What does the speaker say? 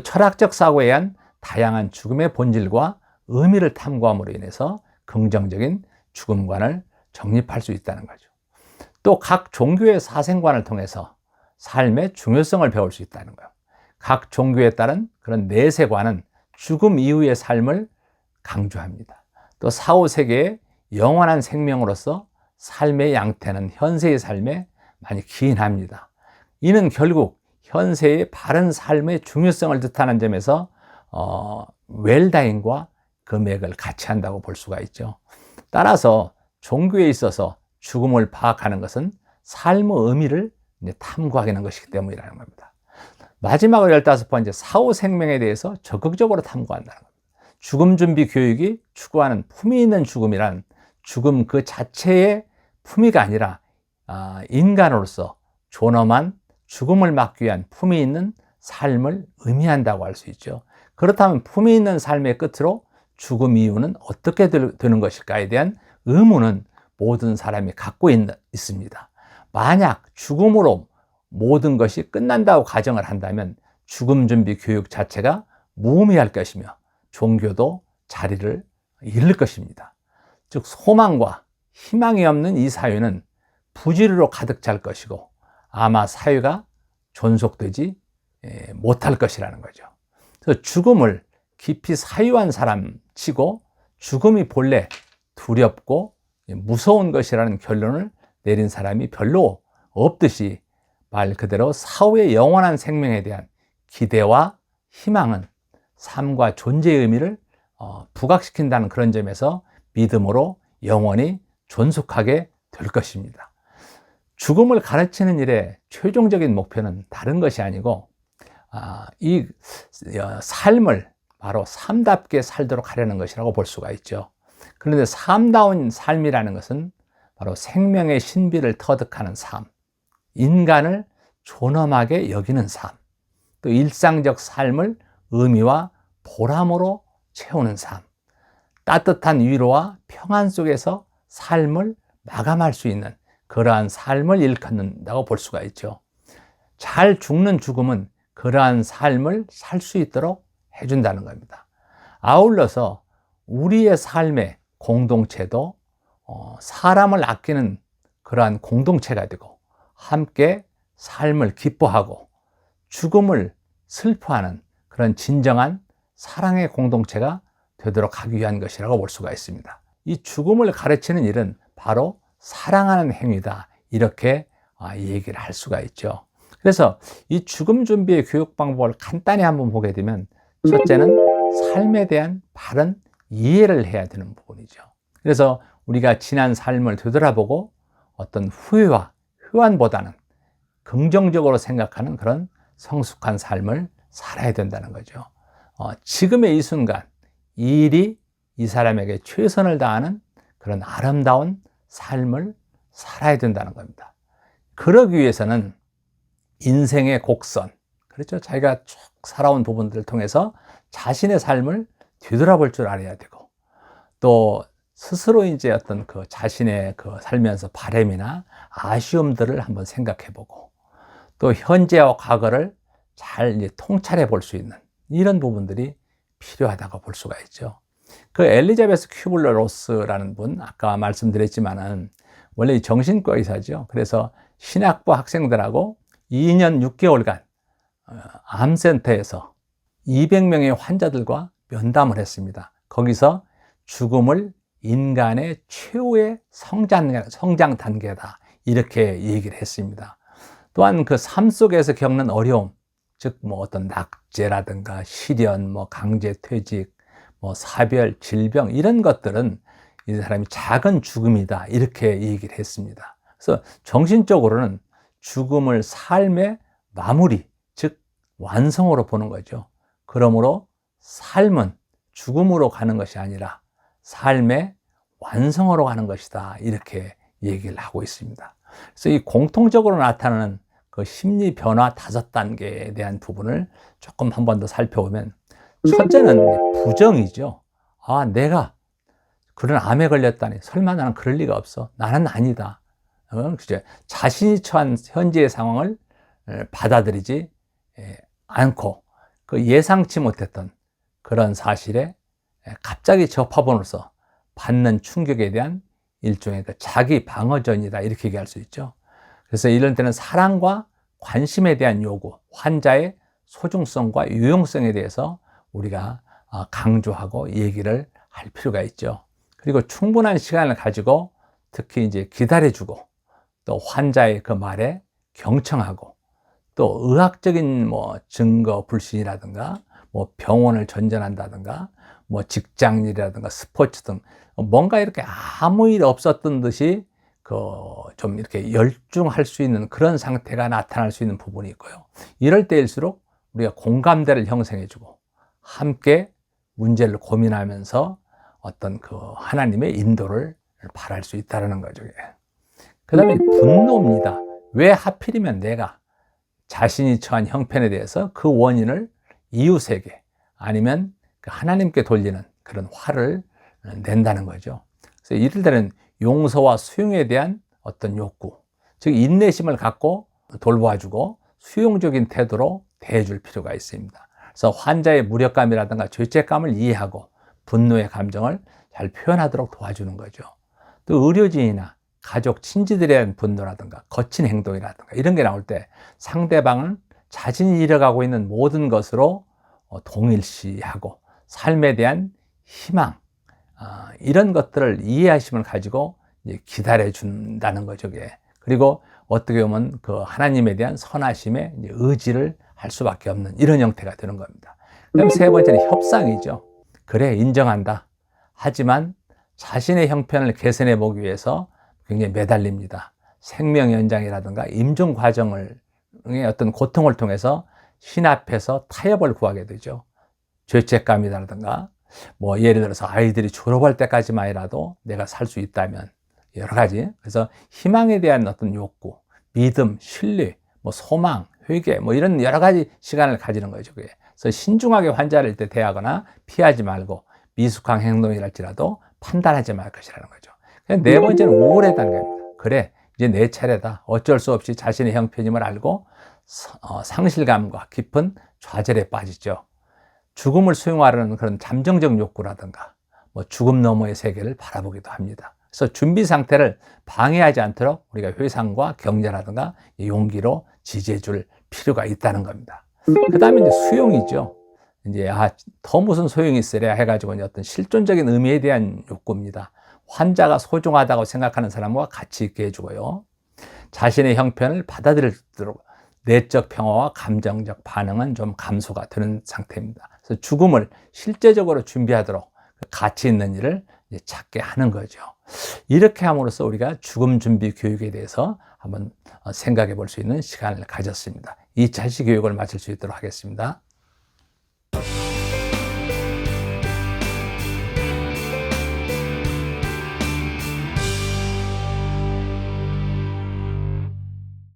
철학적 사고에 의한 다양한 죽음의 본질과 의미를 탐구함으로 인해서 긍정적인 죽음관을 정립할 수 있다는 거죠. 또 각 종교의 사생관을 통해서 삶의 중요성을 배울 수 있다는 거예요. 각 종교에 따른 그런 내세관은 죽음 이후의 삶을 강조합니다. 또 사후세계의 영원한 생명으로서 삶의 양태는 현세의 삶에 많이 기인합니다. 이는 결국 현세의 바른 삶의 중요성을 뜻하는 점에서 웰다잉과 그 맥을 같이 한다고 볼 수가 있죠. 따라서 종교에 있어서 죽음을 파악하는 것은 삶의 의미를 탐구하는 것이기 때문이라는 겁니다. 마지막으로 15번째, 사후 생명에 대해서 적극적으로 탐구한다는 겁니다. 죽음 준비 교육이 추구하는 품위 있는 죽음이란 죽음 그 자체의 품위가 아니라 인간으로서 존엄한 죽음을 막기 위한 품위 있는 삶을 의미한다고 할 수 있죠. 그렇다면 품위 있는 삶의 끝으로 죽음 이후는 어떻게 되는 것일까에 대한 의문은 모든 사람이 갖고 있습니다. 만약 죽음으로 모든 것이 끝난다고 가정을 한다면 죽음 준비 교육 자체가 무의미할 것이며 종교도 자리를 잃을 것입니다. 즉 소망과 희망이 없는 이 사회는 부지리로 가득 찰 것이고 아마 사회가 존속되지 못할 것이라는 거죠. 그래서 죽음을 깊이 사유한 사람 치고 죽음이 본래 두렵고 무서운 것이라는 결론을 내린 사람이 별로 없듯이 말 그대로 사후의 영원한 생명에 대한 기대와 희망은 삶과 존재의 의미를 부각시킨다는 그런 점에서 믿음으로 영원히 존속하게 될 것입니다. 죽음을 가르치는 일의 최종적인 목표는 다른 것이 아니고 이 삶을 바로 삶답게 살도록 하려는 것이라고 볼 수가 있죠. 그런데 삶다운 삶이라는 것은 바로 생명의 신비를 터득하는 삶, 인간을 존엄하게 여기는 삶, 또 일상적 삶을 의미와 보람으로 채우는 삶, 따뜻한 위로와 평안 속에서 삶을 마감할 수 있는 그러한 삶을 일컫는다고 볼 수가 있죠. 잘 죽는 죽음은 그러한 삶을 살 수 있도록 해준다는 겁니다. 아울러서 우리의 삶의 공동체도 사람을 아끼는 그러한 공동체가 되고 함께 삶을 기뻐하고 죽음을 슬퍼하는 그런 진정한 사랑의 공동체가 되도록 하기 위한 것이라고 볼 수가 있습니다. 이 죽음을 가르치는 일은 바로 사랑하는 행위다, 이렇게 얘기를 할 수가 있죠. 그래서 이 죽음 준비의 교육 방법을 간단히 한번 보게 되면 첫째는 삶에 대한 바른 이해를 해야 되는 부분이죠. 그래서 우리가 지난 삶을 되돌아보고 어떤 후회와 회한보다는 긍정적으로 생각하는 그런 성숙한 삶을 살아야 된다는 거죠. 지금의 이 순간 이 일이 이 사람에게 최선을 다하는 그런 아름다운 삶을 살아야 된다는 겁니다. 그러기 위해서는 인생의 곡선, 그렇죠? 자기가 쭉 살아온 부분들을 통해서 자신의 삶을 뒤돌아볼 줄 알아야 되고, 또 스스로 이제 어떤 그 자신의 그 살면서 바람이나 아쉬움들을 한번 생각해 보고, 또 현재와 과거를 잘 이제 통찰해 볼 수 있는 이런 부분들이 필요하다고 볼 수가 있죠. 그 엘리자베스 큐블러 로스라는 분, 아까 말씀드렸지만은 원래 정신과 의사죠. 그래서 신학부 학생들하고 2년 6개월간 암센터에서 200명의 환자들과 면담을 했습니다. 거기서 죽음을 인간의 최후의 성장 단계다, 이렇게 얘기를 했습니다. 또한 그 삶 속에서 겪는 어려움, 즉 뭐 어떤 낙제라든가 시련, 뭐 강제 퇴직, 뭐 사별, 질병, 이런 것들은 이 사람이 작은 죽음이다, 이렇게 얘기를 했습니다. 그래서 정신적으로는 죽음을 삶의 마무리, 즉 완성으로 보는 거죠. 그러므로 삶은 죽음으로 가는 것이 아니라 삶의 완성으로 가는 것이다, 이렇게 얘기를 하고 있습니다. 그래서 이 공통적으로 나타나는 그 심리 변화 5단계에 대한 부분을 조금 한 번 더 살펴보면, 첫째는 부정이죠. 내가 그런 암에 걸렸다니, 설마 나는 그럴 리가 없어, 나는 아니다. 자신이 처한 현재의 상황을 받아들이지 않고 그 예상치 못했던 그런 사실에 갑자기 접합으로써 받는 충격에 대한 일종의 그 자기 방어전이다, 이렇게 얘기할 수 있죠. 그래서 이런 때는 사랑과 관심에 대한 요구, 환자의 소중성과 유용성에 대해서 우리가 강조하고 얘기를 할 필요가 있죠. 그리고 충분한 시간을 가지고 특히 이제 기다려주고, 또 환자의 그 말에 경청하고, 또 의학적인 뭐 증거 불신이라든가 뭐 병원을 전전한다든가 뭐 직장일이라든가 스포츠 등 뭔가 이렇게 아무 일 없었던 듯이 좀 이렇게 열중할 수 있는 그런 상태가 나타날 수 있는 부분이 있고요. 이럴 때일수록 우리가 공감대를 형성해주고 함께 문제를 고민하면서 어떤 그 하나님의 인도를 바랄 수 있다는 거죠. 그 다음에 분노입니다. 왜 하필이면 내가 자신이 처한 형편에 대해서 그 원인을 이웃에게 아니면 하나님께 돌리는 그런 화를 낸다는 거죠. 그래서 이럴 때는 용서와 수용에 대한 어떤 욕구, 즉 인내심을 갖고 돌보아주고 수용적인 태도로 대해줄 필요가 있습니다. 그래서 환자의 무력감이라든가 죄책감을 이해하고 분노의 감정을 잘 표현하도록 도와주는 거죠. 또 의료진이나 가족, 친지들에 대한 분노라든가 거친 행동이라든가 이런 게 나올 때 상대방은 자신이 잃어가고 있는 모든 것으로 동일시하고 삶에 대한 희망, 이런 것들을 이해하심을 가지고 기다려준다는 거죠. 그리고 어떻게 보면 그 하나님에 대한 선하심에 의지를 할 수밖에 없는 이런 형태가 되는 겁니다. 그다음 세 번째는 협상이죠. 그래, 인정한다. 하지만 자신의 형편을 개선해 보기 위해서 굉장히 매달립니다. 생명 연장이라든가 임종 과정의 어떤 고통을 통해서 신 앞에서 타협을 구하게 되죠. 죄책감이라든가 뭐 예를 들어서 아이들이 졸업할 때까지만이라도 내가 살 수 있다면, 여러 가지. 그래서 희망에 대한 어떤 욕구, 믿음, 신뢰, 뭐 소망, 회개, 뭐 이런 여러 가지 시간을 가지는 거죠. 그래서 신중하게 환자를 대하거나 피하지 말고 미숙한 행동이랄지라도 판단하지 말 것이라는 거죠. 네 번째는 우울해다는 겁니다. 그래, 이제 내 차례다. 어쩔 수 없이 자신의 형편임을 알고 상실감과 깊은 좌절에 빠지죠. 죽음을 수용하려는 그런 잠정적 욕구라든가 뭐 죽음 너머의 세계를 바라보기도 합니다. 그래서 준비 상태를 방해하지 않도록 우리가 회상과 격려라든가 용기로 지지해 줄 필요가 있다는 겁니다. 그 다음에 이제 수용이죠. 이제 더 무슨 소용이 있으랴 해가지고 어떤 실존적인 의미에 대한 욕구입니다. 환자가 소중하다고 생각하는 사람과 같이 있게 해주고요. 자신의 형편을 받아들이도록 내적 평화와 감정적 반응은 좀 감소가 되는 상태입니다. 그래서 죽음을 실제적으로 준비하도록 가치 있는 일을 찾게 하는 거죠. 이렇게 함으로써 우리가 죽음 준비 교육에 대해서 한번 생각해 볼 수 있는 시간을 가졌습니다. 2차 시 교육을 마칠 수 있도록 하겠습니다.